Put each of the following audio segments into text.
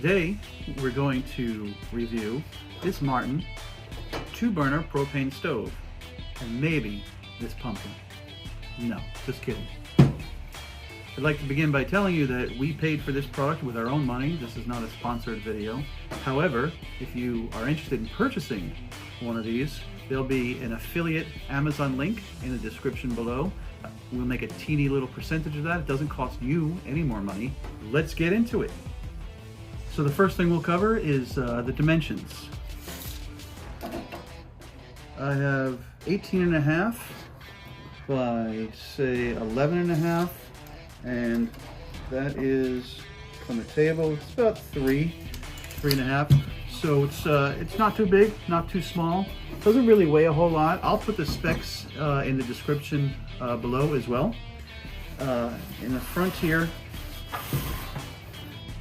Today we're going to review this Martin 2-burner propane stove and maybe this pumpkin. No, just kidding. I'd like to begin by telling you that we paid for this product with our own money. This is not a sponsored video. However, if you are interested in purchasing one of these, there'll be an affiliate Amazon link in the description below. We'll make a teeny little percentage of that. It doesn't cost you any more money. Let's get into it. So the first thing we'll cover is the dimensions. I have 18.5 by say 11.5, and that is on the table. It's about 3.5. So it's not too big, not too small. Doesn't really weigh a whole lot. I'll put the specs in the description below as well. In the front here,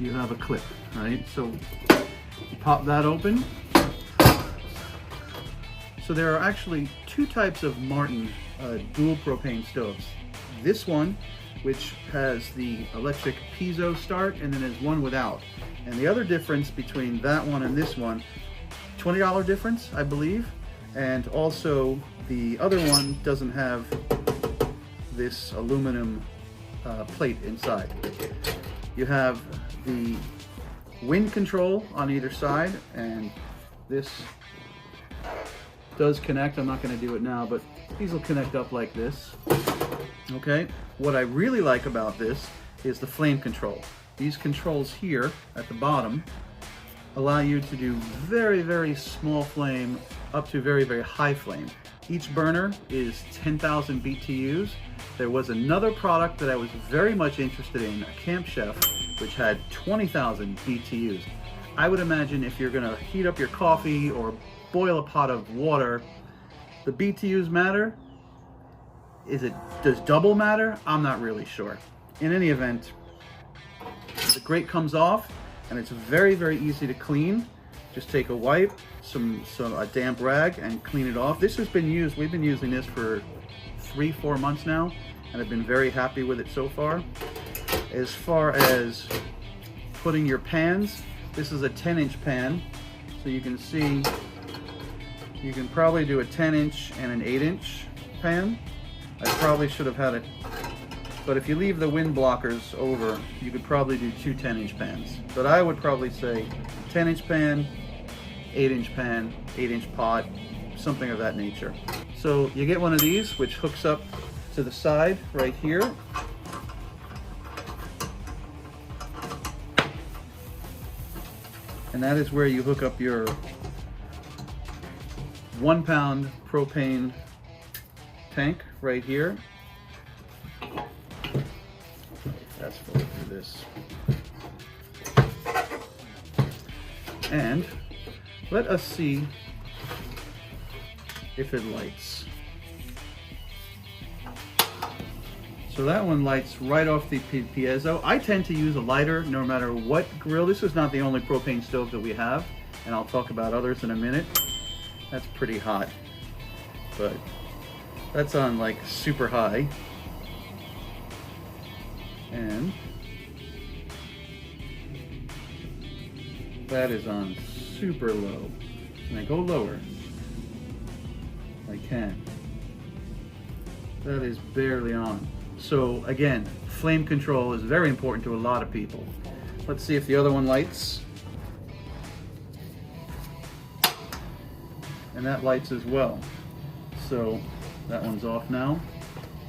you have a clip, right? So you pop that open. So there are actually two types of Martin dual propane stoves. This one, which has the electric piezo start, and then there's one without. And the other difference between that one and this one, $20 difference, I believe. And also the other one doesn't have this aluminum plate inside. You have the wind control on either side, and this does connect. I'm not going to do it now, but these will connect up like this. Okay, what I really like about this is the flame control. These controls here at the bottom allow you to do very, very small flame up to very, very high flame. Each burner is 10,000 BTUs. There was another product that I was very much interested in, a Camp Chef, which had 20,000 BTUs. I would imagine if you're gonna heat up your coffee or boil a pot of water, the BTUs matter. Does double matter? I'm not really sure. In any event, the grate comes off and it's very, very easy to clean. Just take a wipe, a damp rag, and clean it off. This has been used, we've been using this for 3-4 months now, and I've been very happy with it so far. As far as putting your pans, this is a 10-inch pan, so you can see you can probably do a 10-inch and an 8-inch pan. I probably should have had it, but if you leave the wind blockers over, you could probably do 2 10-inch pans. But I would probably say 10-inch pan, 8-inch pan, 8-inch pot, something of that nature. So you get one of these, which hooks up to the side right here. And that is where you hook up your 1-pound propane tank right here. Fast forward through this. And let us see if it lights. So that one lights right off the piezo. I tend to use a lighter no matter what grill. This is not the only propane stove that we have, and I'll talk about others in a minute. That's pretty hot, but that's on like super high. And that is on super low. Can I go lower? I can. That is barely on. So again, flame control is very important to a lot of people. Let's see if the other one lights. And that lights as well. So that one's off now.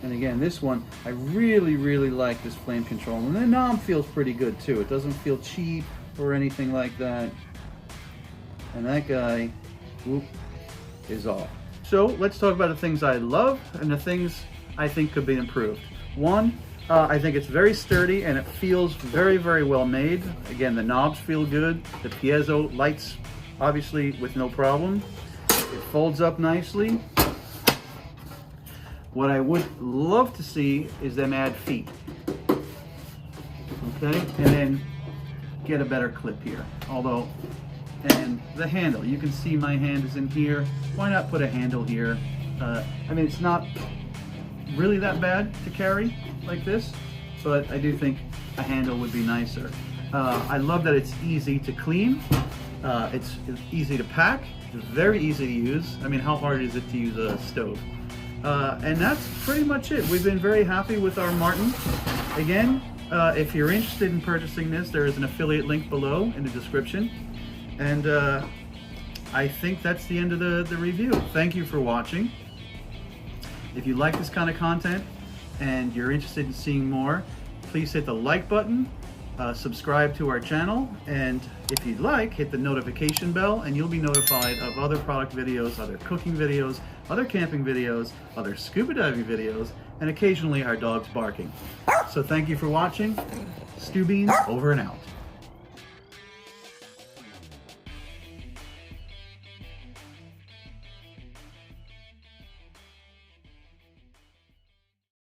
And again, this one, I really, really like this flame control. And the knob feels pretty good too. It doesn't feel cheap or anything like that. And that guy, whoop, is off. So let's talk about the things I love and the things I think could be improved. One, I think it's very sturdy and it feels very, very well made. Again, the knobs feel good. The piezo lights, obviously, with no problem. It folds up nicely. What I would love to see is them add feet. Okay, and then get a better clip here. Although, and the handle, you can see my hand is in here. Why not put a handle here? I mean, it's not really that bad to carry like this, but I do think a handle would be nicer. I love that it's easy to clean. It's easy to pack. It's very easy to use. I mean, how hard is it to use a stove? And that's pretty much it. We've been very happy with our Martin. Again, if you're interested in purchasing this, there is an affiliate link below in the description. And I think that's the end of the review. Thank you for watching. If you like this kind of content and you're interested in seeing more, please hit the like button, subscribe to our channel, and if you'd like, hit the notification bell and you'll be notified of other product videos, other cooking videos, other camping videos, other scuba diving videos, and occasionally our dogs barking. So thank you for watching. Stu Beans, over and out.